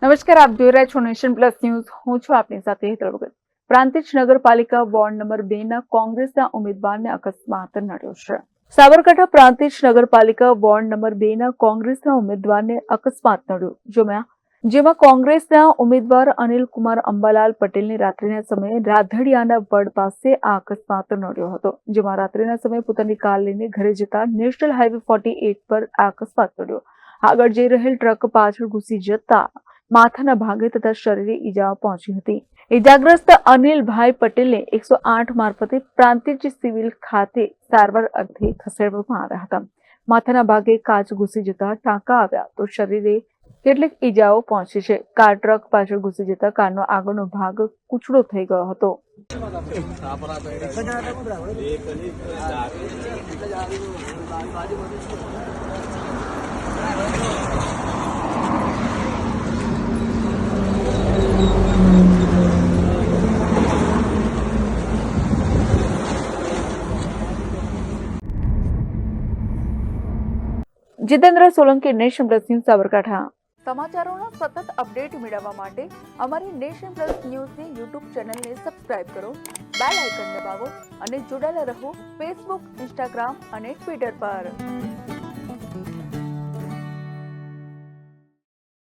નમસ્કાર, આપ જોઈ રહ્યા છો નેશન પ્લસ ન્યૂઝ. હું છું આપની સાથે હેતલ ભગત. પ્રાંતિજ નગરપાલિકા વોર્ડ નંબર 2 ના કોંગ્રેસના ઉમેદવારને અકસ્માત નડ્યો છે. સાબરકાંઠા પ્રાંતિજ નગરપાલિકા વોર્ડ નંબર 2 ના કોંગ્રેસના ઉમેદવારને અકસ્માત નડ્યો, જેમાં કોંગ્રેસના ઉમેદવાર અનિલ કુમાર અંબાલાલ પટેલની રાત્રિના સમયે રાધડિયાના વડ પાસે આ અકસ્માત નડ્યો હતો. જેમાં રાત્રિના સમયે પોતાની કાર લઈને ઘરે જતા નેશનલ હાઈવે 48 પર આ અકસ્માત નડ્યો. આગળ જઈ રહેલ ટ્રક પાછળ ઘૂસી જતા માથાના ભાગે તથા શરીરે ઈજાઓ પહોંચી હતી. ઈજાગ્રસ્ત અનિલભાઈ પટેલને 108 મારફતે પ્રાંતિજ સિવિલ ખાતે સારવાર અર્થે ખસેડવામાં આવ્યા હતા. માથાના ભાગે કાચ ઘૂસી જતા ટાંકા આવ્યા તો શરીરે કેટલીક ઈજાઓ પહોંચી છે. કાર ટ્રક પાછળ ઘૂસી જતા કારનો આગળનો ભાગ કૂચડો થઈ ગયો હતો. Jitendra Solanki, Nation Plus News, Sabarkantha. સમાચારોના સતત અપડેટ મેળવવા માટે અમારી નેશન પ્લસ ન્યૂઝની યુટ્યુબ ચેનલને સબસ્ક્રાઇબ કરો, બેલ આઇકન દબાવો અને જોડાયેલા રહો ફેસબુક, ઇન્સ્ટાગ્રામ અને ટ્વિટર પર.